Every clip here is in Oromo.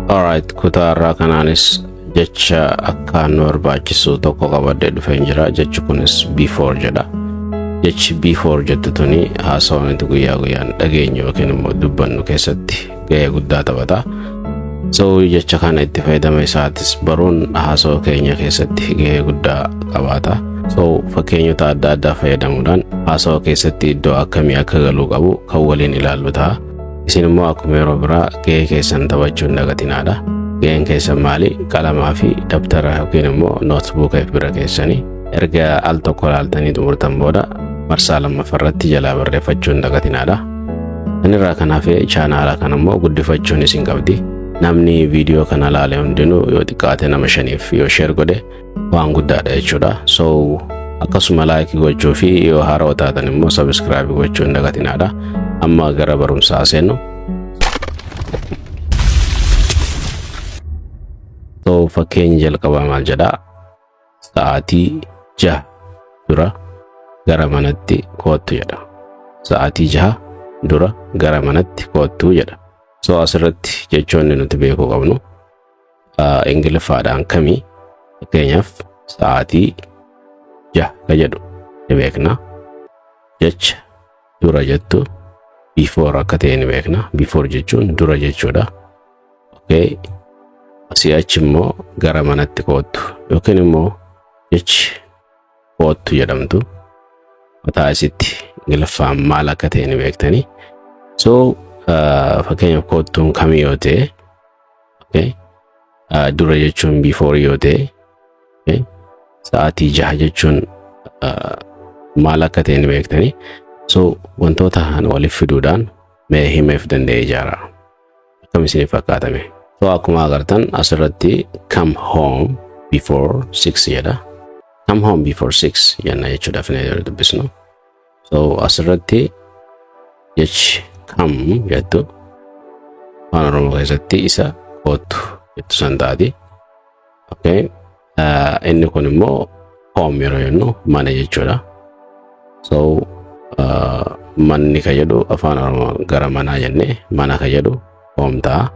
Alright, kutaa irraa kanaanis jecha akka nu barbaachisu tokko qabadee dhufeen jira. Jechi kunis before jedha. Jechi before jettu tuni haasawaan guyyaa guyyaan dhageenyu yookiin immoo dubbannu keessatti gahee guddaa taphata. So jecha kana itti fayyadama isaatis baruun haasawaa keenya keessatti gahee guddaa qabaata. So fakkeenyota adda addaa fayyadamuudhaan haasawaa keessatti iddoo akkamii akka galuu qabu kan waliin ilaallu ta'a. Isin immoo akkuma yeroo biraa gahee keessan taphachuun dagatinaadha. Gaheen keessan maali? Qalamaa fi dabtara yookiin immoo nootbuuka bira keessanii erga al tokko laaltanii xumurtan booda marsaa lammaffaarratti jalaa barreeffachuun dagatinaadha. Kanirraa kanaaf chaanaala kana immoo guddifachuun isin qabdi. Namni viidiyoo kana ilaale hundinuu yoo xiqqaate nama 5f yoo share godhe waan guddaadha jechuudha. So akkasuma like gochuu fi yoo haaraa taatan immoo subscribe gochuun dagatinaadha. Amma gara barumsaa seennu. So fakkeenya jalqabaa maal jedha? Sa'aatii 6 dura gara manatti koottu jedha. Sa'aatii 6 dura gara manatti koottu jedha. So asirratti jechoonni nuti beekuu qabnu Ingiliffaadhaan kamii? Fakkeenyaaf sa'aatii 6 ka jedhu ni beekna. Jecha dura jettu before akka ta'e ni beekna. Before jechuun dura jechuudha. Okay. Asii achi immoo gara manatti koottu yookiin immoo jechi koottu jedhamtu mataa isitti Ingiliffaan maal akka ta'e ni beektanii. So fakkeenyaaf koottuun kamii yoo ta'e, okay, dura jechuun before yoo ta'e, okay, sa'aatii 6 jechuun maal akka ta'e ni beektanii. So wantoota waliif fiduudhaan mee himeef danda'ee jira. Akkam isiniif fakkaatame? So akkuma agartan asirratti come home before 6 jedha. Come home before 6 jenna jechuudhaaf ni dubbisnu. So asirratti jechi come jettu afaan Oromoo keessatti isa koottu jettu san taati. Okay. Inni kun immoo home yeroo jennu mana jechuudha. So manni ka jedhu afaan Oromoo gara manaa jenne mana ka jedhu home ta'a.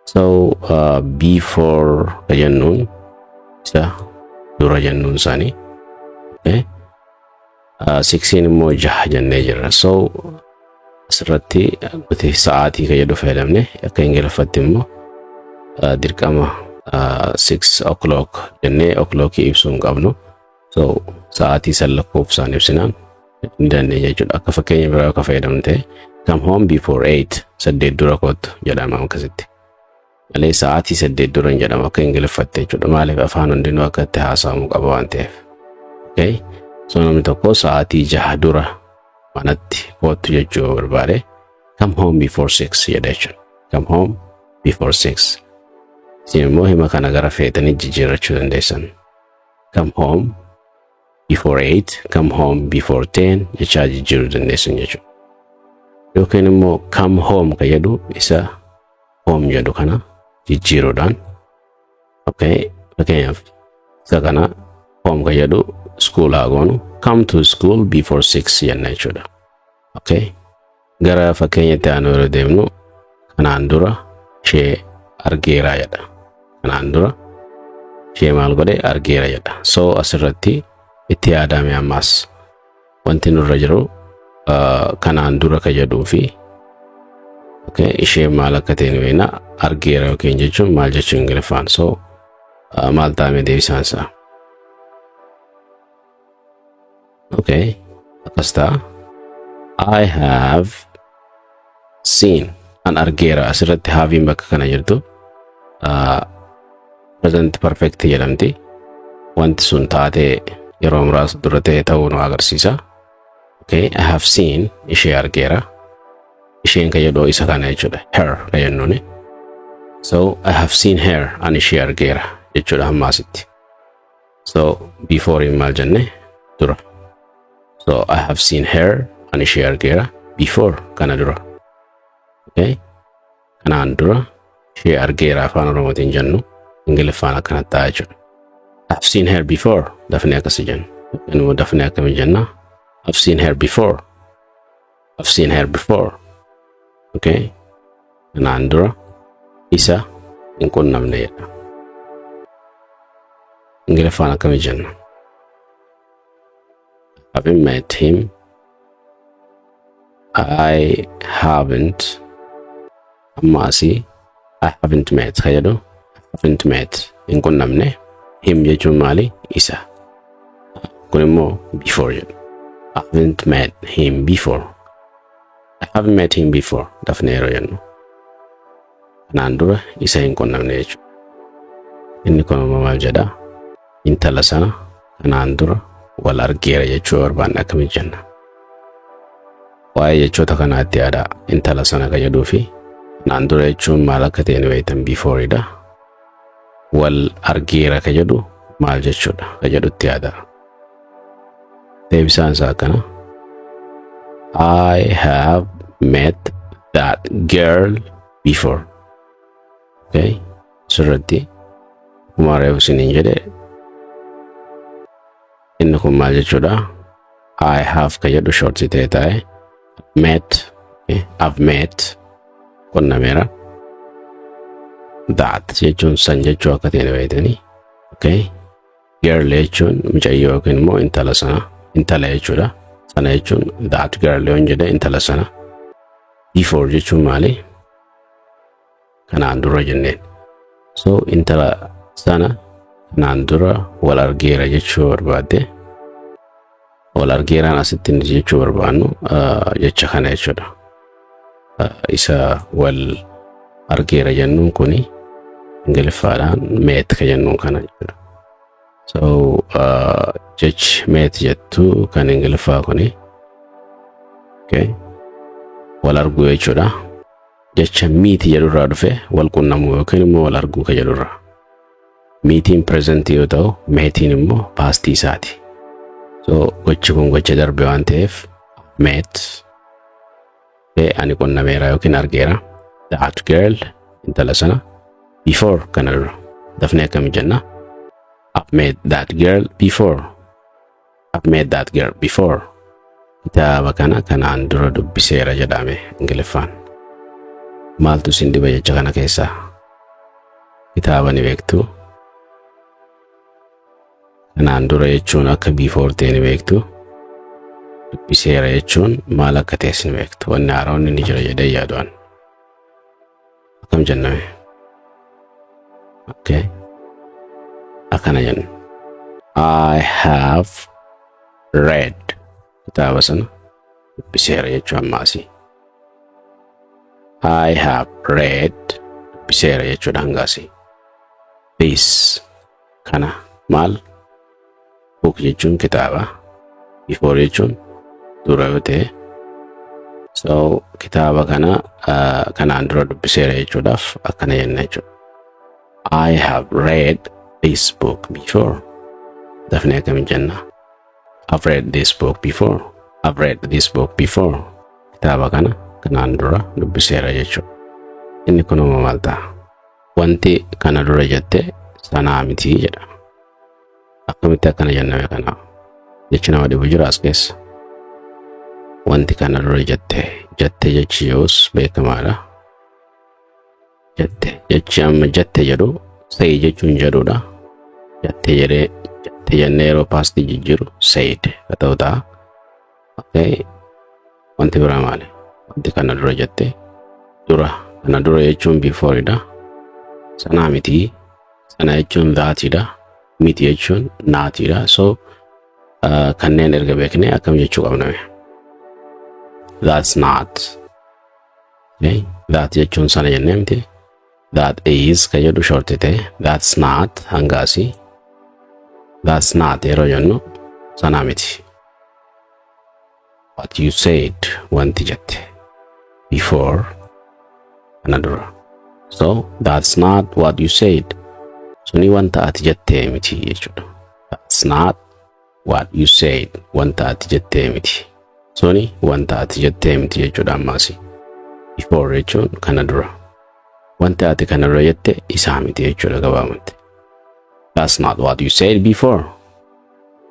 So before ka jennuun isa dura jennuun isaanii. Okay. 6 immoo 6 jennee jirra. So asirratti nuti sa'aatii ka jedhu fayyadamne akka Ingiliffatti immoo dirqama 6 o'clock jennee o'clock ibsuun qabnu. So sa'aatii san lakkoofsaan ibsinaan ni dandeenya jechuudha. Akka fakkeenya biraa akka fayyadamte come home before 8 8 dura koottu jedhama akkasitti. Malee sa'aatii 8 dura hin jedhamu akka Ingiliffatti jechuudha. Maaliif afaan hundinuu akka itti haasa'amu qaba waan ta'eef. Okay. So namni tokko sa'aatii 6 dura manatti koottu jechuu barbaade come home before 6 jedha jechuudha. Come home before 6. Isin immoo hima kana gara feetanii jijjiirrachuu dandeessan. Come home before 8, come home before 10 jechaa jijjiiruu dandeessan jechuudha. Yookiin immoo come home ka jedhu isa home jedhu kana jijjiiruudhaan. Okay. Fakkeenyaaf isa kana home ka jedhu school haa goonu. Come to school before 6 jenna jechuudha. Okay. Gara fakkeenyatti aanu yeroo deemnu kanaan dura ishee argeera jedha. Kanaan dura ishee maal godhe argeera jedha. So asirratti itti yaadame ammas wanti nurra jiru kanaan dura ka jedhuu fi okay, ishee maal akka ta'e ni beekna. Argeera yookiin jechuun maal jechuun Ingiliffaan. So maal taame deebisaan isaa. Okay, akkas ta'a. I have seen an argeera. Asirratti haviin bakka kana jirtu present perfect jedhamti. Wanti sun taatee yeroo muraasa dura ta'e ta'uu nu agarsiisa. Okay, I have seen ishee argeera. Isheen ka jedhu isa kana jechuudha. Her ka jennuuni. So I have seen her an ishee argeera jechuudha ammaasitti. So before in maal jenne dura. So I have seen her an ishee argeera before kana dura. Okay. Kanaan dura ishee argeera afaan Oromootiin jennu Ingiliffaan akkanatti ta'a jechuudha. I've seen her before. Dafnee akkasi jennu. Inuma dafnee akkami jenna. I've seen her before. I've seen her before. Okay. Kanaan dura isa hin qunnamne jedha. Ingiliffaan akkami jenna? Haven't met him. I haven't. Amma asii I haven't met fayyadu. Haven't met hin qunnamne. Him jechuun maali? Isa. Kun immoo before jedhu. I haven't met him before. I haven't met him before. Dafne yeroo jennu. Kanaan dura isa hin qunnamne jechuudha. Inni kun immoo maal jedha? Intala sana kanaan dura wal argeera jechuu barbaanne akkami jenna? Waa'ee jechoota kanaatti yaada intala sana ka jedhuu fi kanaan dura jechuun maal akka ta'e ni beektan before dha. Wal argeera ka jedhu maal jechuudha ka jedhutti yaada. Deebisaan isaa kana. I have met that girl before. Okay? Sirratti kuma reefu siniin jedhe inni kun maal jechuudha? I have ka jedhu shorti ta'e taa'e met, okay? I've met qunnameera. That jechuun san jechuu akka ta'e beektanii. Okay? Girl jechuun mucayyoo yookiin immoo intala sana, intala jechuudha. Sana jechuun that girl yoon jedhe intala sana. Before jechuun maali? Kanaan dura jenneen. So intala sana kanaan dura wal argeera jechuu barbaadde. Wal argeeraan asitti jechuu barbaannu jecha kana jechuudha. Isa wal argeera jennuun kuni Ingiliffaadhaan met ka jennuun kana jechuudha. So jech met jettu kan Ingiliffaa kuni. Okay. Wal arguu jechuudha. Jecha meet jedhurraa dhufe wal qunnamuu yookiin immoo wal arguu ka jedhurraa. Meetiin present yoo ta'u, meetiin immoo past isaati. So gochi kun gocha darbe waan ta'eef met ani qunnameera yookiin argeera. That girl intala sana before kana dura. Dafnee akkami jenna? I've met that girl before. I've met that girl before. Kitaaba kana kanaan dura dubbiseera jedhame Ingiliffaan. Maaltu sin dhiba jecha kana keessaa? Kitaaba ni beektu. Kanaan dura jechuun akka before ta'e ni beektu. Dubbiseera jechuun maal akka ta'es ni beektu. Wanni haaraawwan ni jira jedhee yaadu'an. Akkam jenname? Okay. Akkana jenna. I have read. Kitaaba sana dubbiseera jechuun ammaasi. I have read. Dubbiseera jechuudha hangaasi. This kana maal? Book jechuun kitaaba. Before jechuun dura yoo ta'e. So kitaaba kana kanaan dura dubbiseera jechuudhaaf akkana jenna jechuudha. I have read this book before. Dafnee akkami jenna? I've read this book before. I've read this book before. Kitaaba kana kanaan dura dubbiseera jechuudha. Inni kun maal ta'a? Wanti kana dura jette sanaa miti jedha. Akkamitti akkana jenname kana? Jechi nama dhibu jira as keessa. Wanti kana dura jette jechi yoos beekamaadha. Jechi amma jette jedhu say jechuun jedhudha. Jette jedhee jette jennee yeroo past jijjiiru said haa ta'u ta'a. Okay. Wanti biraa maali? Wanti kana dura jette dura. Kana dura jechuun before dha. Sanaa miti. Sana jechuun that dha. Miti jechuun not dha. So kanneen erga beekne akkam jechuu qabname? That's not. Okay. That jechuun sana jennee miti. That is ka jedhu shorti ta'e. That's not hangaasi. That's not yeroo jennu sanaa miti. What you said wanti jette before kana dura. So that's not what you said. Suni wanta ati jette miti jechuudha. That's not what you said. Wanta ati jette miti. Suni wanta ati jette miti jechuudha ammaasi. Before jechuun kana dura. Wanta ati kana dura jette isaa miti jechuudha gabaabumatti. That's not what you said before.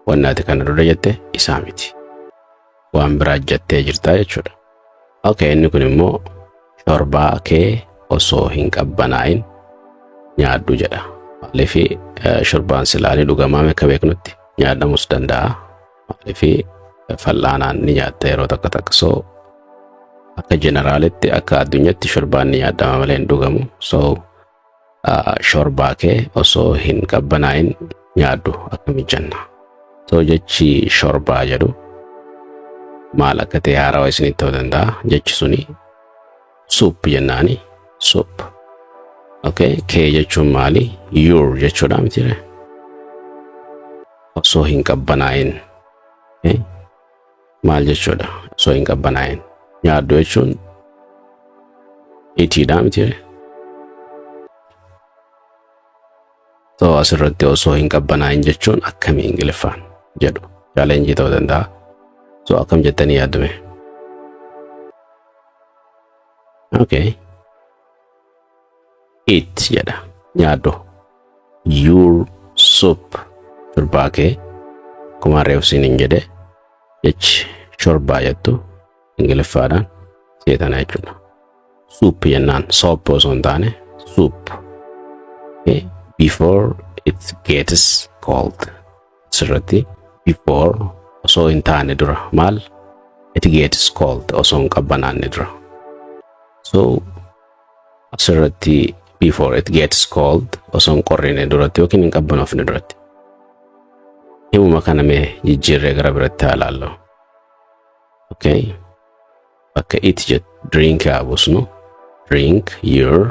Wanti ati kana dura jette isaa miti. Waan biraa jettee jirta jechuudha. Okay, inni kun immoo shorbaa kee osoo hin qabbanaa'in nyaadhu jedha. Maaliif shorbaan silaanii dhugamaa akka beeknutti nyaadamus danda'a. Maaliif fal'aanaan ni nyaadda yeroo takka takka. So akka jeneraalitti akka addunyaatti shorbaan ni nyaadama malee hin dhugamu. So shorbaa kee osoo hin qabbanaa'in nyaadhu akkami jenna. So jechi shorbaa jedhu maal akka ta'e haarawaa isinitti ta'uu danda'a. Jechi suni soup jennaani. Soup. Okay, kee jechuun maali? Your jechuudha mitiire. Osoo hin qabbanaa'in. Okay. Maal jechuudha? Osoo hin qabbanaa'in. Nyaaddu jechuun itiidha mitiire. So asirratti osoo hin qabbanaa'in jechuun akkamii Ingiliffaan jedhu challenge ta'uu danda'a. So akkam jettanii yaaddume? Okay. Eat jedha. Nyaaddu. Your soup. Shorbaa kee akkuma reefsiin hin jedhe jechi shorbaa jettu Ingiliffaadhaan seetana jechuudha. Soup jennaan soap osoo hin taane soup. Okay. Before it gets cold. Asirratti before osoo hin taane dura maal? It gets cold osoo hin qabbanaanne dura. So asirratti before it gets cold osoo hin qorrine duratti yookiin hin qabbanoofne duratti. Himuma kana mee jijjiirree gara biratti haa ilaallu. Okay. Bakka it jet drink haa buusnu. Drink your.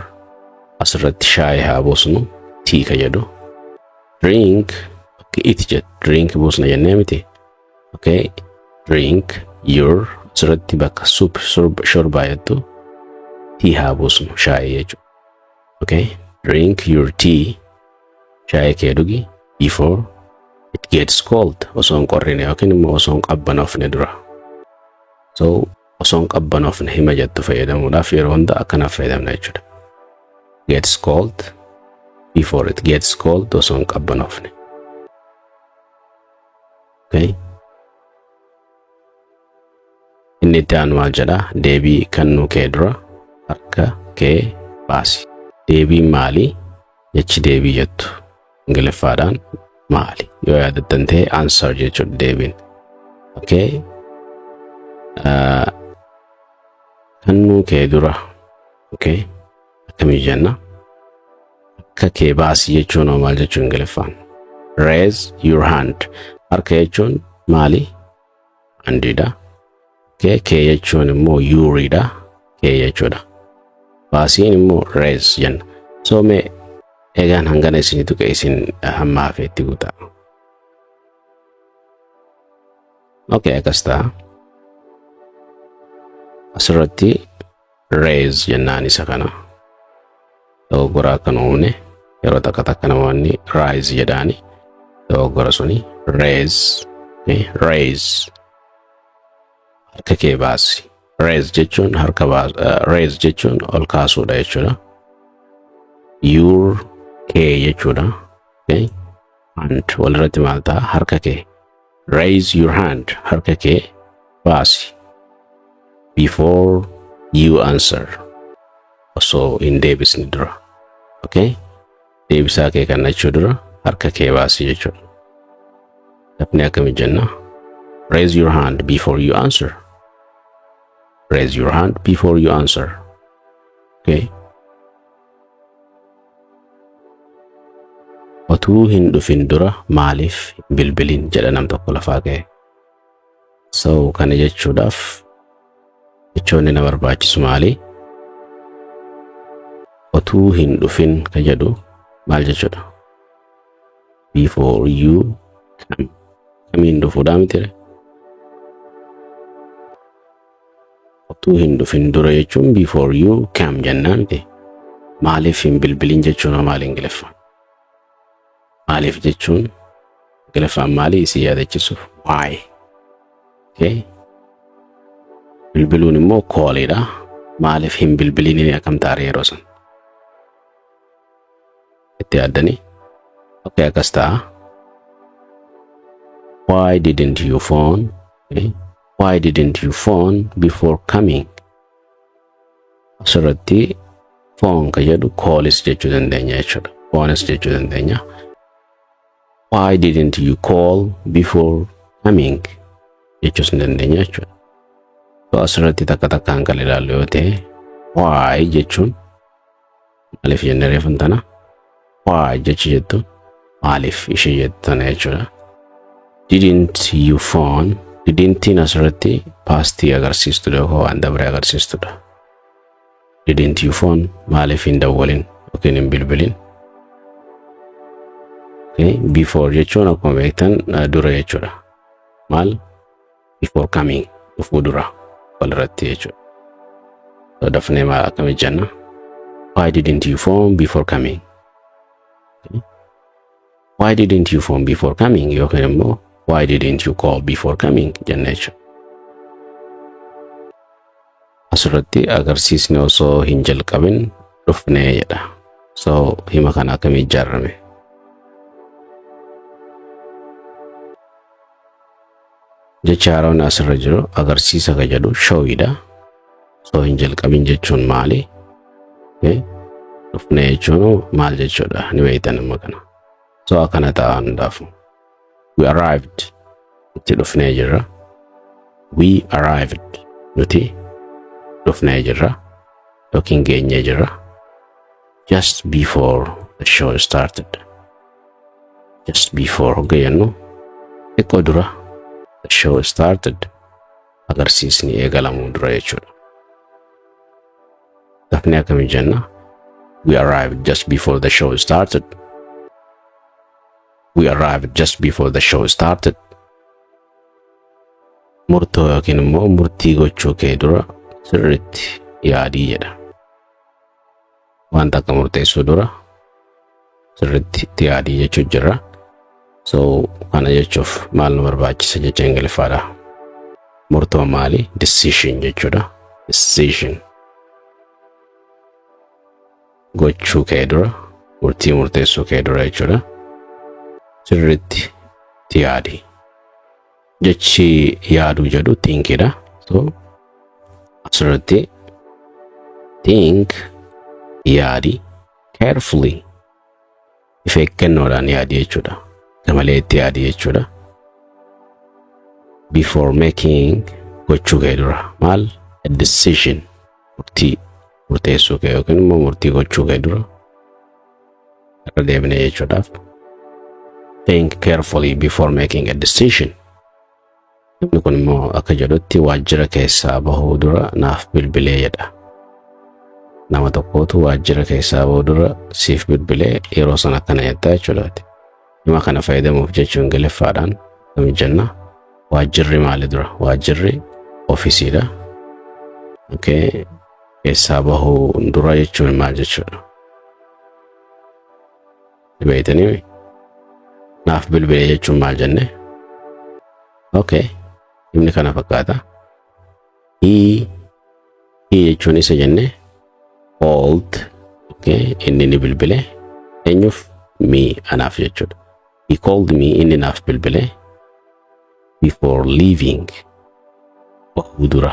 Asirratti shaayii haa buusnu. Tii ka jedhu. Drink bakka it jet drink buusna jennee miti. Okay. Drink your. Asirratti bakka soup shorbaa jettu tii haa buusnu shaayii jechuudha. Okay. Drink your tea. Shaayii kee dhugi before it gets cold. Osoo hin qorrine yookiin immoo osoo hin qabbanoofne dura. So osoo hin qabbanoofne hima jettu fayyadamuudhaaf yeroo hunda akkanaaf fayyadamna jechuudha. Gets cold. Before it gets cold osoo hin qabbanoofne. Okay. Inni itti aanu maal jedha? Deebii kennuu kee dura harka kee baasi. Deebiin maali? Jechi deebii jettu Ingiliffaadhaan maali? Yoo yaadattan ta'e answer jechuudha deebiin. Okay. Kennuu kee dura. Okay. Akkamii jenna? Harka kee baasi jechuun maal jechuun Ingiliffaan? Raise your hand. Harka jechuun maali? Handidha. Okay. Kee jechuun immoo yuuriidha. Kee jechuudha. Baasiin immoo raise jenna. So mee egaan hangana isinitu ka'e isin hamma hafeetti guutaa. Okay, akkas ta'a. Asirratti raise jennaan isa kana. Dogoggora akka uumne yeroo takka takka namoonni rise jedhaani. Dogoggora suni raise. Okay, raise. Harka kee baasi. Raise jechuun harka baasi. Raise jechuun ol kaasuudha jechuudha. Your kee jechuudha. Okay. Hand walirratti maal ta'a? Harka kee. Raise your hand. Harka kee baasi. Before you answer. Osoo hin deebisne dura. Okay. Deebisaa kee kannachuu dura harka kee baasi jechuudha. Dafnee akkami jenna? Raise your hand before you answer. Raise your hand before you answer. Okay. Otuu hin dhufin dura maaliif bilbilin jedha nam tokko lafaa ka'e. So kana jechuudhaaf jechoonni na barbaachisu maali? Otuu hin dhufin ka jedhu maal jechuudha? Before you come. Kamiin dhufuudhaa mitire? Otuu hin dhufin dura jechuun before you come jennaa miti. Maaliif hin bilbilin jechuun maali Ingiliffaan? Maaliif jechuun Ingiliffaan maali isii yaadachiisuuf? Why? Okay. Bilbiluun immoo callidha. Maaliif hin bilbilin akkam taare yeroo san? Itti yaaddanii? Okay, akkas ta'a. Why didn't you phone? Okay. Why didn't you phone before coming? Asirratti phone ka jedhu callis jechuu dandeenya jechuudha. Phones jechuu dandeenya. Why didn't you call before coming? Jechuus dandeenya jechuudha. So asirratti takka takkaan kan ilaallu yoo ta'e why jechuun maaliif jennee reefan tana why jechi jettu maaliif ishee jettana jechuudha. Didn't you phone? Didn't asirratti past agarsiistudha yookaan waan dabre agarsiistudha. Didn't you phone? Maaliif hin dawwalin yookiin hin bilbilin? Okay, before jechuun akkuma beektan dura jechuudha. Maal? Before coming, dhufuu dura walirratti jechuudha. So dafnee maal akkami jenna? Why didn't you phone before coming? Okay. Why didn't you phone before coming? Yookiin immoo why didn't you call before coming? Jenna jechuudha. Asirratti agarsiisni osoo hin jalqabin dhufnee jedha. So hima kana akkami ijaarame? Jecha haaraan asirra jiru agarsiisa ka jedhu showidha. So hin jalqabin jechuun maali? Dhufnee jechuun maal jechuudha? Ni beektan amma kana. So akkana ta'a hundaafu. We arrived. Itti dhufnee jirra. We arrived. Nuti dhufnee jirra. Yookiin geenyee jirra. Just before the show started. Just before hoggayannu xiqqoo dura the show started. Agarsiisni eegalamuu dura jechuudha. Dafnee akkami jenna? We arrived just before the show started. We arrived just before the show started. Murtoo yookiin immoo murtii gochuu kee dura sirriitti yaadii jedha. Wanta akka murteessuu dura sirriitti yaadii jechuu jirra. So kana jechuuf maal nu barbaachisa jecha Ingiliffaadha. Murtoo maali? Decision jechuudha. Decision. Gochuu kee dura, murtii murteessuu kee dura jechuudha. Sirriitti yaadi. Jechi yaaduu jedhu thinkidha. So asirratti think yaadi carefully. Of eeggannoodhaan yaadi jechuudha. Gamalee itti yaadi jechuudha. Before making gochuu kee dura maal? A decision. Murtii murteessuu kee yookiin immoo murtii gochuu kee dura irra deebinee jechuudhaaf. Think carefully before making a decision. Namni kun immoo akka jedhutti waajjira keessaa bahuu dura naaf bilbilee jedha. Nama tokkootu waajjira keessaa bahuu dura siif bilbilee yeroo sana akkana jettaa jechuudhaati. Dhimma kana fayyadamuuf jechuun Ingiliffaadhaan akkami jenna? Waajjirri maali dura? Waajjirri ofiisiidha. Okay. Keessaa bahuu dura jechuun maal jechuudha? Beeytanii naaf bilbilee jechuun maal jenne? Okay. Himni kana fakkaata. He jechuun isa jenne called. Okay. Inni ni bilbilee. Eenyuuf? Me anaaf jechuudha. He called me, inni naaf bilbilee before leaving. Bahuu dura.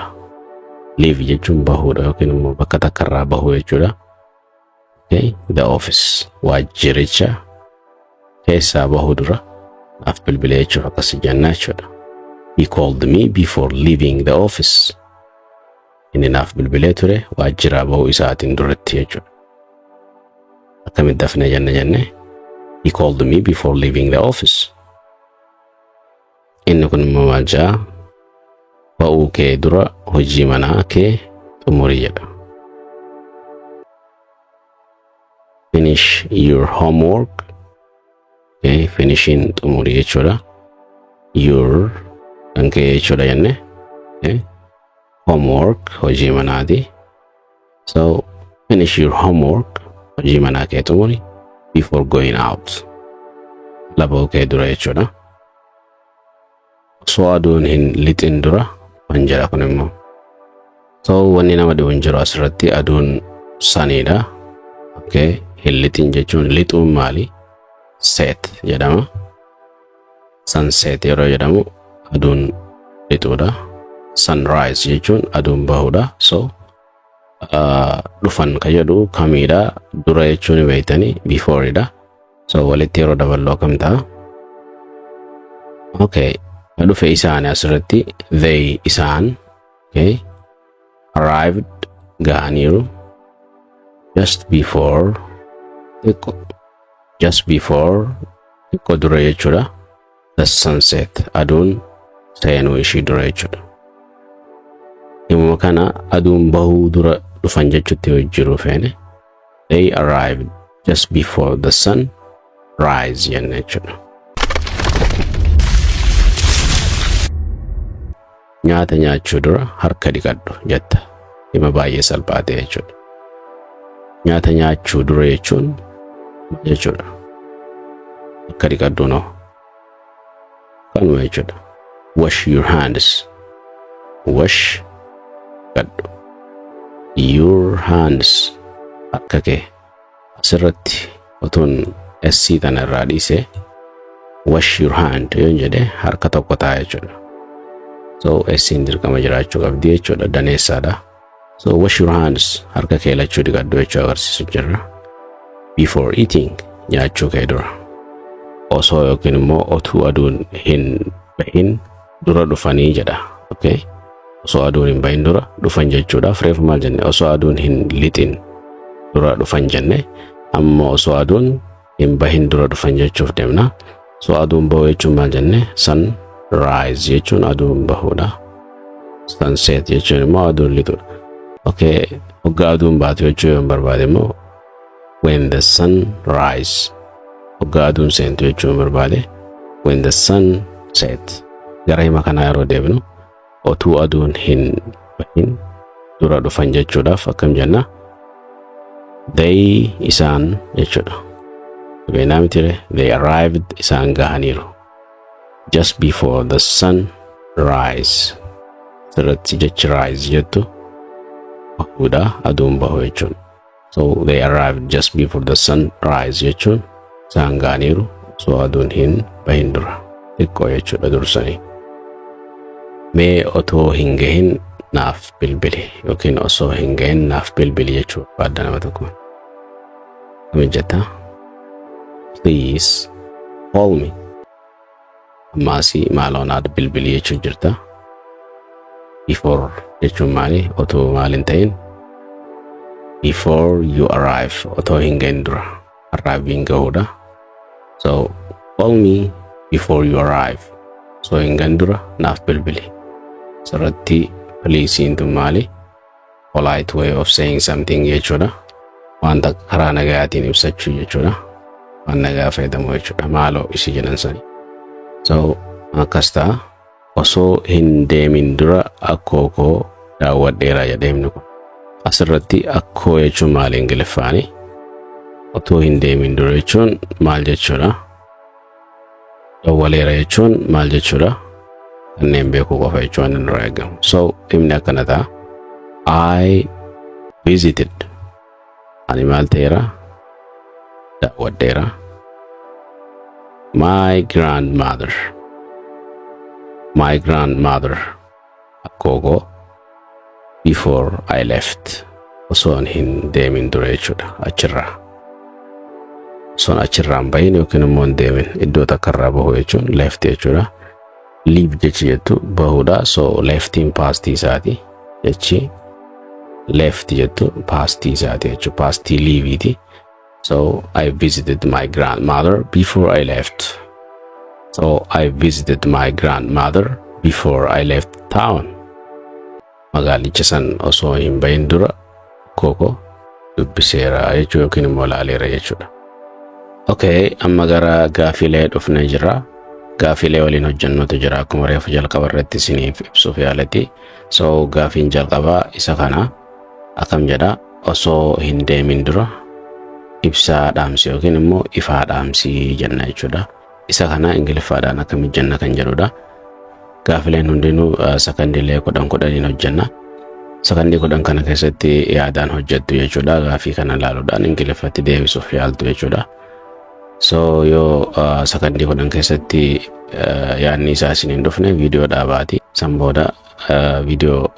Leave jechuun bahuudha yookiin immoo bakka takkarraa bahuu jechuudha. Okay. The office. Waajjiricha keessaa bahuu dura naaf bilbilee jechuuf akkas jennaa jechuudha. He called me before leaving the office. Inni naaf bilbilee ture waajjiraa bahuu isaatiin duratti jechuudha. Akkamitti dafnee jenne? He called me before leaving the office. Inni kun immoo maal jedha? Ba'uu kee dura hojii manaa kee xumurii jedha. Finish your homework. Okay, finishing xumurii jechuudha. Your kan kee jechuudha jenne. Okay. Homework hojii manaati. So finish your homework hojii manaa kee xumurii before going out. Laba'uu kee dura jechuudha. So aduun hin lixin dura waan jedha kun immoo. So wanni nama dhibuun jiru asirratti aduun saniidha. Okay. Hin lixin jechuun lixuun maali? Set jedhama. Sunset yeroo jedhamu aduun lixuudha. Sunrise jechuun aduun bahuudha. So dhufan ka jedhu kamiidha dura jechuun beeytanii before idha. So walitti yeroo dabaloo kam ta'a? Okay, dhufe isaanii asirratti they isaan okay arrived gahaniiru just before xiqqoo dura jechuudha the sunset aduun seenuu ishii dura jechuudha. Immoo kana aduun bahuu dura dhufan jechuutti hojjiru feene they arrived just before the sun rise jenna jechuudha. Nyaata nyaachuu dura harka dhiqadhu jetta. Dhimma baay'ee salphaa ta'e jechuudha. Nyaata nyaachuu dura jechuun jechuudha. Harka dhiqadhu noo. Kanuma jechuudha. Wash your hands. Wash dhiqadhu. Your hands. Harka kee asirratti otuun SC tana irraa dhiisee wash your hand yoon jedhe harka tokko ta'a jechuudha. So SC'n dirqama jiraachuu qabdi jechuudha daneessaadha. So wash your hands harka kee lachuu dhiqadhu jechuu agarsiisu jirra. Before eating nyaachuu kee dura. Osoo yookiin immoo otuu aduun hin bahin dura dhufanii jedha. Okay? Osoo aduun hin bahin dura dhufan jechuudhaaf reefu maal jenne osoo aduun hin lixin dura dhufan jenne amma osoo aduun hin bahin dura dhufan jechuuf deemna. So aduun bahuu jechuun maal jenne sunrise jechuun aduun bahuudha. Sunset jechuun immoo aduun lixuudha. Okay, hoggaa aduun baatu jechuu yoon barbaade immoo when the sun rise. Hoggaa aduun seentu jechuu yoon barbaade when the sun set. Gara hima kanaa yeroo deebinu otuu aduun hin bahin dura dhufan jechuudhaaf akkam jenna they isaan jechuudha. Benamitire they arrived isaan gahaniiru just before the sun rise. Sirratti jechi rise jettu bahuudha aduun bahu jechuun. So they arrived just before the sun rise jechuun isaan gahaniiru so aduun hin bahin dura xiqqoo jechuudha dursanii. Mee otoo hin gahin naaf bilbili yookiin osoo hin gahin naaf bilbili jechuu baadda nama tokko. Kamijjata please call me. Ammaasii maaloonaad bilbili jechuu jirta. Before jechuun maali otoo maalin ta'in before you arrive otoo hin gahin dura arriving gahuudha. So call me before you arrive. So hin gahin dura naaf bilbili. Sirratti please into maali polite way of saying something jechuudha. Wanta karaa nagayaatiin ibsachuu jechuudha. Waan nagaa fayyadamu jechuudha. Maaloo isii jedhan sani. So akkas ta'a osoo hin deemin dura akkoo koo daawwadheera jedheemnu kun. Asirratti akkoo jechuun maali Ingiliffaani? Otoo hin deemin dura jechuun maal jechuudha? Daawwaleera jechuun maal jechuudha? Kanneen beekuu qofa jechuun hin irraa eegamu. So himni akkana ta'a. I visited. Ani maal ta'eera? Daawwadheera. My grandmother. My grandmother. Akkoo koo before I left. Osoon hin deemin dura jechuudha achirraa. Osoon achirraan bahin yookiin immoo hin deemin iddoo takkarraa bahu jechuun left jechuudha. Leave jechi jettu bahuudha. So leftiin past isaati jechi left jettu past isaati jechu past leave. So I visited my grandmother before I left. So I visited my grandmother before I left town. Magaalicha san osoo hin bahin dura koko dubbiseera jechuu yookiin immoo laaleera jechuudha. Okay, amma gara gaafilee dhufnee jirra. Gaafilee waliin hojjennuutu jira akkuma reefu jalqaba irratti isiniif ibsuuf yaalati. So gaafiin jalqabaa isa kana akkam jedha osoo hin deemin dura ibsaa dhaamsi yookiin immoo ifaa dhaamsi jenna jechuudha. Isa kana Ingiliffaadhaan akkamitti jenna kan jedhudha. Gaafileen hundinuu sakandiilee 10 hojjenna. Sakandii 10 kana keessatti yaadaan hojjettu jechuudha. Gaafii kana ilaaluudhaan Ingiliffatti deebisuuf yaaltu jechuudha. So yoo sakandii 10 keessatti yaadni isaa isiniin dhufne viidiyoo dhaabaati. San booda viidiyoo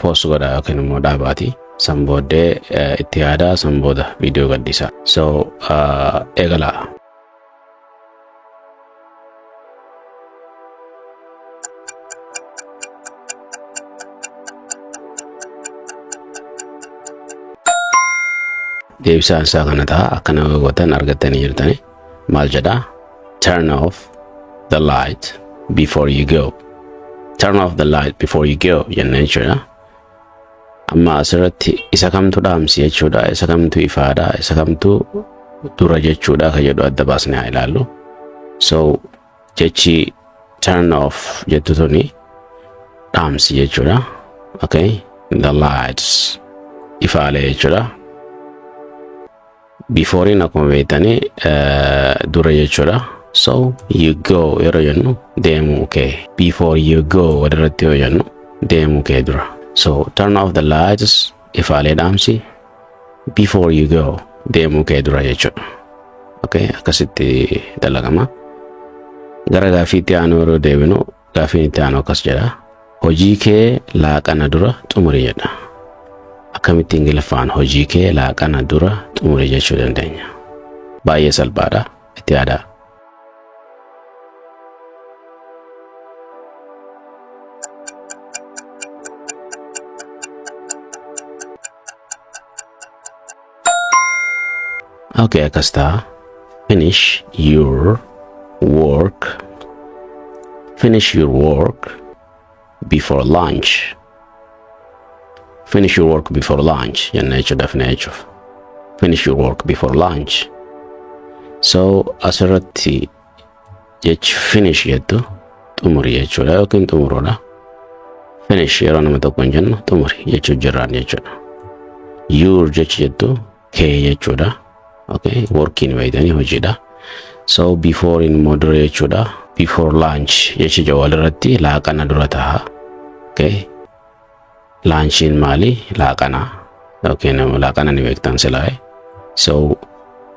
post godhaa yookiin immoo dhaabaati. san booddee itti yaadaa san booda viidiyoo gadhiisa. So eegalaa. Deebisaan isaa kana ta'a akkana gogotan argattanii jirtani. Maal jedhaa? Turn off the light before you go. Turn off the light before you go jennee jechuudha. Amma asirratti isa kamtu dhaamsi jechuudha, isa kamtu ifaadha, isa kamtu dura jechuudha kan jedhu adda baasnee haa ilaallu. So jechi turn off jettu tuni dhaamsi jechuudha. Okay, the lights ifaalee jechuudha. Before in akkuma beektanii dura jechuudha. So you go yeroo jennu deemuu kee. Before you go walirratti yoo jennu deemuu kee dura. So turn off the lights ifaalee dhaamsi. Before you go deemuu kee dura jechuudha. Okay, akkasitti dalagama. Gara gaafiitti aanu yeroo deebinu gaafiin itti aanu akkas jedha. Hojii kee laaqana dura xumuri jedha. Akkamitti Ingiliffaan hojii kee laaqana dura xumuri jechuu dandeenya? Baay'ee salphaadha. Itti yaadaa. Okay, akkas ta'a. Finish your work. Finish your work before lunch. Finish your work before lunch. Definitely. Finish your work before lunch. So asirratti jechi finish jettu xumuri jechuudha yookiin xumuruudha. Finish yeroo nama tokko hin jennu xumuri jechuu jirraan jechuudha. Your jechi jettu kee jechuudha. Okay, working beeytanii hojiidha. So before in dura jechuudha. Before lunch jechi walirratti laaqana dura ta'a. Okay. Lunchiin maali? Laaqana. Okay, laaqana ni beektan silaa. So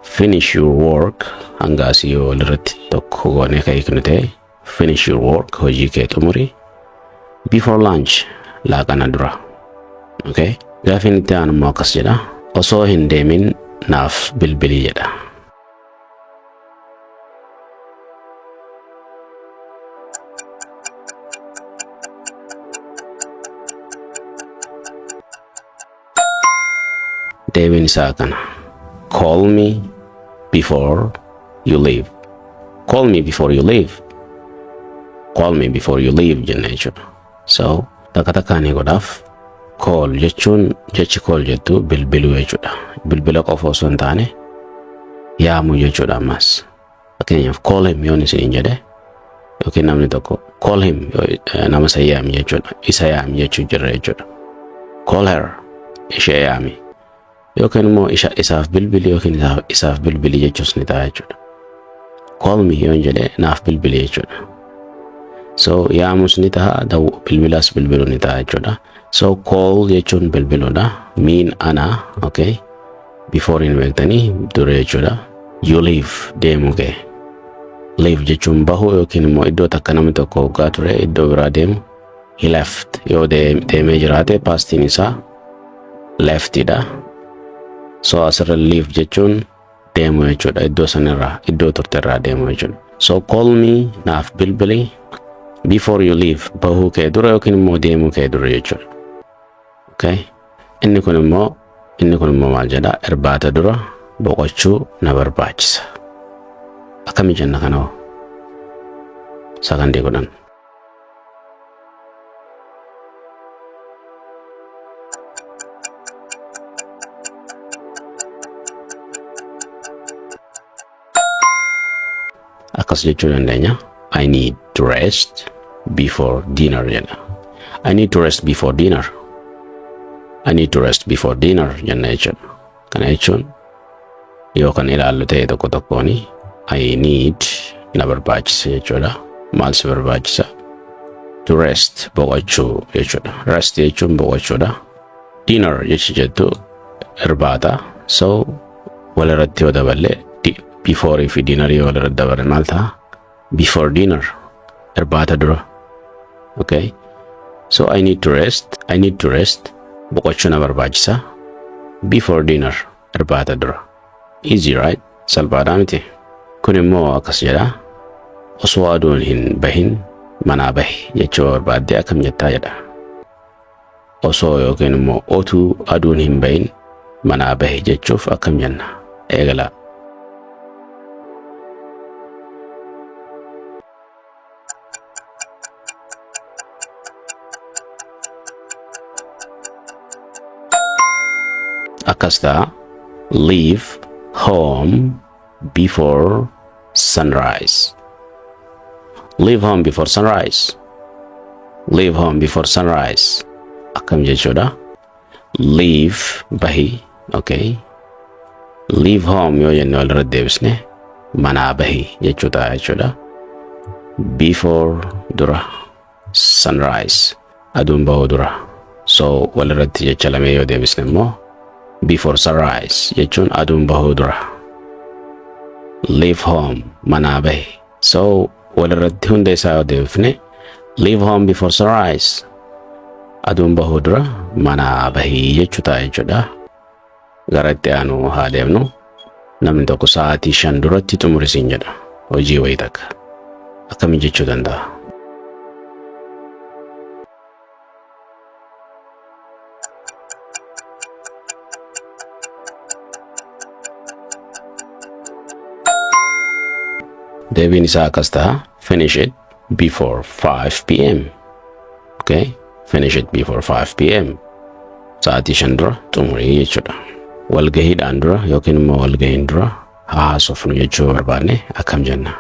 finish your work hanga asii walirratti tokko goonee kan hiiknu ta'e finish your work hojii kee xumuri before lunch laaqana dura. Okay. Gaafiin itti aanu immoo akkas jedha. Osoo hin deemin naaf bilbilii jedha. Deebiin isaa kana. Call me before you leave. Call me before you leave. Call me before you leave jenna jechuudha. So takka takkaanii godhaaf call jechuun jechi call jettu bilbiluu jechuudha. Bilbila qofa osoo hin taane yaamuu jechuudha ammas. Fakkeenyaaf call him yoon isin jedhe yookiin namni tokko call him nama isa yaami jechuudha. Isa yaami jechuu jirra jechuudha. Call her ishee yaami. Yookiin immoo isaaf bilbili yookiin isaaf bilbili jechuus ni ta'a jechuudha. Call me yoon jedhe naaf bilbili jechuudha. So yaamus ni ta'a bilbilas bilbilu ni ta'a jechuudha. So call jechuun bilbiluudha. Mean ana. Okay. Before in beektanii dura jechuudha. You leave deemuu kee. Leave jechuun bahu yookiin immoo iddoo takka namni tokko hoggaa ture iddoo biraa deemu. He left yoo deemee jiraate pastiin isaa leftidha. So asirra leave jechuun deemu jechuudha. Iddoo sanirraa iddoo turterraa deemu jechuudha. So call me naaf bilbili before you leave bahuu kee dura yookiin immoo deemuu kee dura jechuudha. Okay. Inni kun immoo maal jedha? Irbaata dura boqochuu na barbaachisa. Akkami jenna kanoo? Sakandii godhan. Akkas jechuu dandeenya. I need to rest before dinner jenna. I need to rest before dinner. I need to rest before dinner jenna jechuudha. Kana jechuun yoo kan ilaallu ta'e tokko tokkooni I need na barbaachisa jechuudha. Maal si barbaachisa? To rest boqochuu jechuudha. Rest jechuun boqochuudha. Dinner jechi jettu irbaata. So walirratti yoo daballe before fi dinner yoo walirratti daballe maal ta'a? Before dinner irbaata dura. Okay. So I need to rest boqochuu na barbaachisa. before dinner irbaata dura. Easy right? Salphaadhaa miti. Kun immoo akkas jedha. Osoo aduun hin bahin manaa bahi jechuu barbaadde akkam jettaa jedha. Osoo yookiin immoo otuu aduun hin bahin manaa bahi jechuuf akkam jenna. Eegala. Akkas ta'a. Leave home before sunrise. Leave home before sunrise. Leave home before sunrise. Akkam jechuudha. Leave bahi. Okay. Leave home yoo jenne walirra deebisne manaa bahi jechuudha. Before dura. Sunrise. Aduun bahuu dura. So walirratti jecha lamee yoo deebisne immoo before sunrise jechuun aduun bahuu dura. Leave home manaa bahi. So walirratti hunda isaa yoo deebifne leave home before sunrise aduun bahuu dura manaa bahi jechuudha. Gara itti aanu haa deemnu. Namni tokko sa'aatii 5 duratti xumurisiin jedha. Hojii wayii takka. Akkamiin jechuu danda'a? Deebiin isaa akkas ta'a. Finish it before 5 p.m. Okay? Finish it before 5 p.m. Sa'aatii 5 dura xumurii jechuudha. Walgahiidhaan dura yookiin immoo walgahiin dura haasofnu jechuu barbaanne akkam jenna.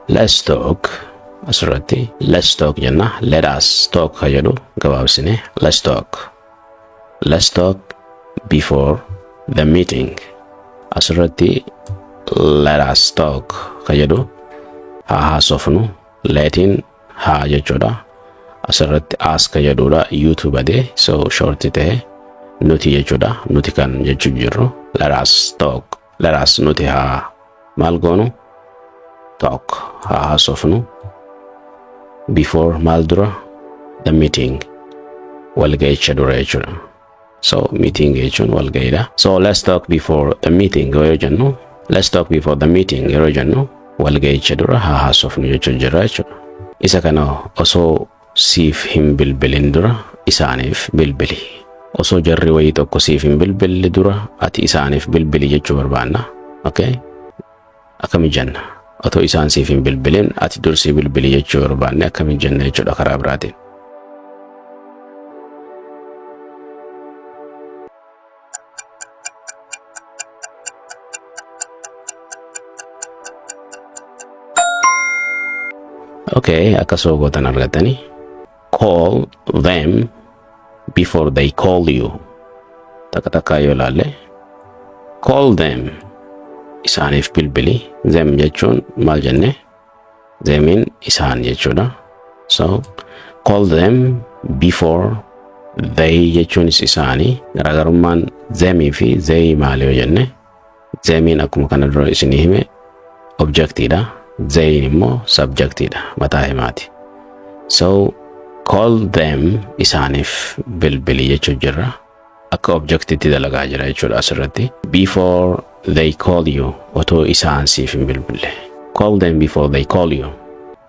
Let's talk. Asirratti let's talk jenna. Let us talk jedhu gabaabsine let's talk. Let's talk before the meeting. Asirratti let us talk jedhu haasofnu. Letiin haa jechuudha. Asirratti ask jedhuudha YouTube de so short ta'e nuti jechuudha. Nuti kan jechuu jirru let us talk. Let us nuti haa maal goonu talk haasofnu. Before maal dura the meeting walga'icha dura jechuudha. So meeting jechuun walga'iidha. So let's talk before the meeting yoo jennu let's talk before the meeting yoo jennu walga'icha dura haasofnu jechuun jira jechuudha. Isa kana osoo siif hin bilbilin dura isaaniif bilbili. Osoo jarri wayii tokko siif hin bilbilli dura ati isaaniif bilbili jechuu barbaanna. Okay? Akkami jenna. Otoo isaan siif hin bilbilin ati dursii bilbili jechuu barbaanne akkamiin jenna jechuudha karaa biraatiin. Okay, akkasoo gootan argatanii. Call them before they call you. Takka yoo laalle. Call them. Isaaniif bilbili. Them jechuun maal jenne? Themiin isaan jechuudha. So call them before they jechuunis isaanii. Garaagarummaan themii fi they maal yoo jenne? Themiin akkuma kana dura isinii hime objectiidha. They immoo subjectiidha. Mataa himaati. So call them isaaniif bilbili jechuu jirra. Akka objectiitti dalagaa jira jechuudha asirratti. Before they call you otoo isaan siif hin bilbille. Call them before they call you.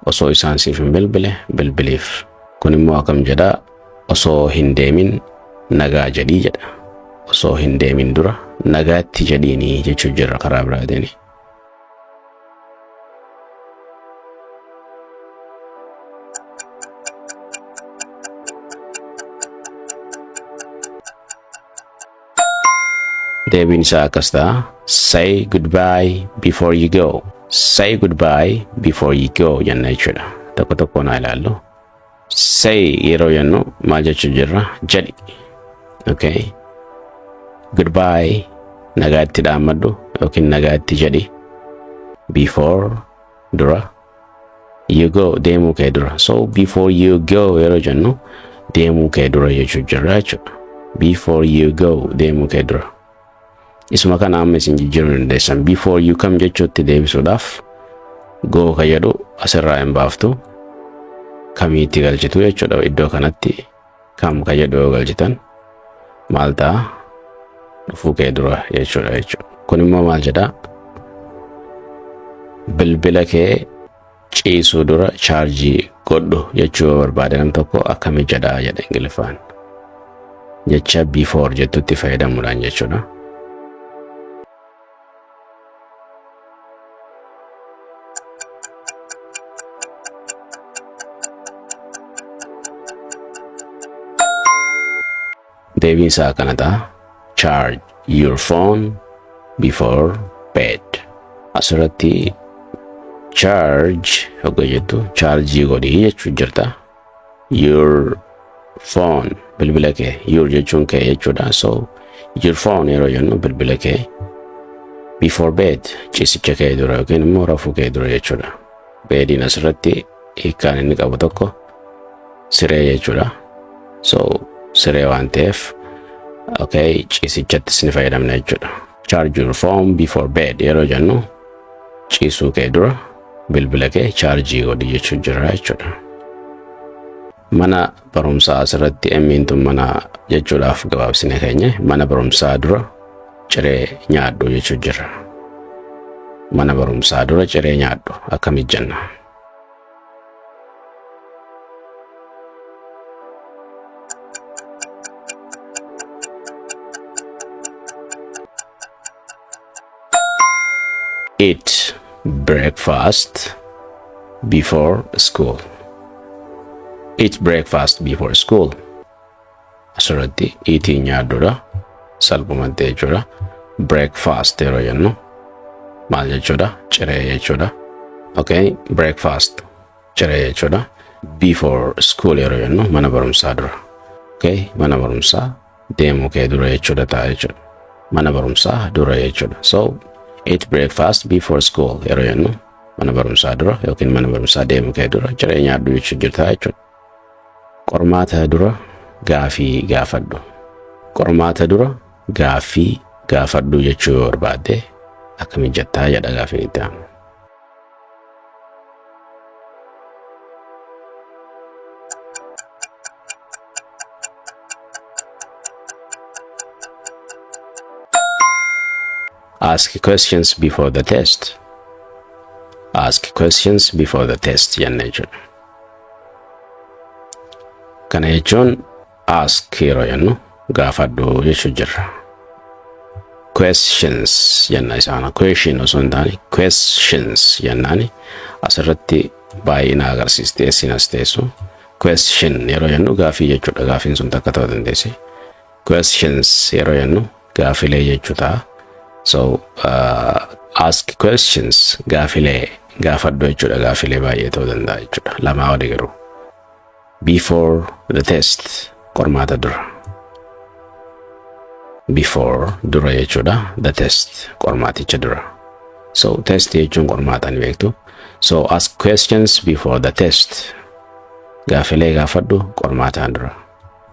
Osoo isaan siif hin bilbile bilbiliif. Kun immoo akkam jedha osoo hin deemin nagaa jedhii jedha. Osoo hin deemin dura nagaatti jedhiini jechuu jirra karaa biraatiin. Deebiin isaa akkas ta'a. Say goodbye before you go. Say goodbye before you go jenna jechuudha. Tokko tokko naa ilaallu. Say yeroo jennu maal jechuu jirra? Jedhi. Okay. Goodbye nagaatti dhaammadhu yookiin nagaatti jedhi. Before dura. You go deemuu kee dura. So before you go yeroo jennu deemuu kee dura jechuu jirra jechuudha. Before you go deemuu kee dura. Isuma kana amma isin jijjiiruu dandeessan. Before you come jechuutti deebisuudhaaf go ka jedhu asirraa hin baaftu. Kamiitti galchitu jechuudha. Iddoo kanatti kam ka jedhu yoo galchitan maal ta'a? Dhufuu kee dura jechuudha. Kun immoo maal jedhaa? Bilbila kee ciisuu dura chaarjii godhu jechuu barbaade nam tokko akkami jedhaa jedha Ingiliffaan. Jecha before jettutti fayyadamuudhaan jechuudha. Deebiin isaa kana ta'a. Charge your phone before bed. Asirratti charge hogga jettu chargii godhii jechuu jirta. Your phone bilbila kee, your jechuun kee jechuudha. So your phone yeroo jennu bilbila kee before bed ciisicha kee dura yookiin immoo rafuu kee dura jechuudha. Bediin asirratti hiikkaan inni qabu tokko siree jechuudha. So siree waan ta'eef ciisichattis ni fayyadamna jechuudha. Charge your phone before bed yeroo jennu ciisuu kee dura bilbila kee chaarjii godhi jechuu jira jechuudha. Mana barumsaa asirratti emmiintun mana jechuudhaaf gabaabsine keenya mana barumsaa dura ciree nyaadhu jechuu jira. Mana barumsaa dura ciree nyaadhu akkamitti jenna? Eat breakfast before school. Eat breakfast before school. Asirratti eatii nyaadhuudha. Salphumatti jechuudha. Breakfast yeroo jennu maal jechuudha? Ciree jechuudha. Breakfast ciree jechuudha. Before school yeroo jennu mana barumsaa dura. Mana barumsaa deemuu kee dura jechuudha ta'a jechuudha. Mana barumsaa dura jechuudha. So eat breakfast before school yeroo jennu mana barumsaa dura yookiin mana barumsaa deemuu kee dura ciree nyaadhu jechuu jirta jechuudha. Qormaata dura gaafii gaafadhu. Qormaata dura gaafii gaafadhu jechuu yoo barbaadde akkamitti jettaa jedha gaafiin itti aanu. Ask questions before the test. Ask questions before the test jenna jechuudha. Kana jechuun ask yeroo jennu gaafadhu jechuu jirra. Questions jenna isaana. Question osoo hin taane questions jennaani asirratti baay'ina agarsiistee sinas teessu. Question yeroo jennu gaafii jechuudha. Gaafiin sun takka ta'uu dandeessi. Questions yeroo jennu gaafilee jechuu ta'a. So ask questions gaafilee gaafadhu jechuudha. Gaafilee baay'ee ta'uu danda'a jechuudha. Lamaa wali garuu. Before the test qormaata dura. Before dura jechuudha. The test qormaaticha dura. So test jechuun qormaata ni beektu. So ask questions before the test. Gaafilee gaafadhu qormaataan dura.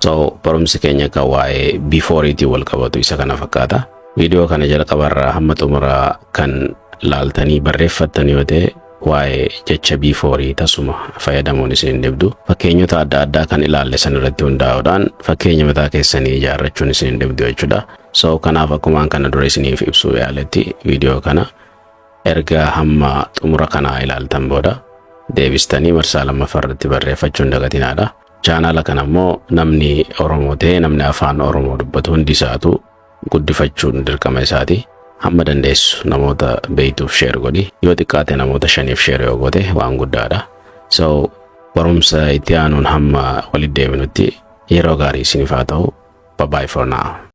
So barumsi keenya kan waa'ee before itti wal qabatu isa kana fakkaata. Video kana jalqabarraa hamma xumuraa kan laaltanii barreeffattanii yoo ta'e waa'ee jecha before tasuma fayyadamuun isin dibdu. Fakkeenyota adda addaa kan ilaalle san irratti hundaa'uudhaan fakkeenya mataa keessanii ijaarrachuun isin dibdu jechuudha. So kanaaf akkumaan kana dura isiniif ibsuu yaaletti video kana erga hamma xumura kana ilaaltan booda deebistanii marsaa lammaffaarratti barreeffachuun dagatinaadha. Chaanala kana immoo namni Oromoo ta'e namni afaan Oromoo dubbatu hundi isaatu guddifachuun dirqama isaati. Hamma dandeessu namoota beeytuuf share godhi. Yoo xiqqaate namoota 5f share yoo goote waan guddaadha. So barumsa itti aanuun hamma walitti deebinutti yeroo gaarii isiniif haa ta'u. Bye bye for now.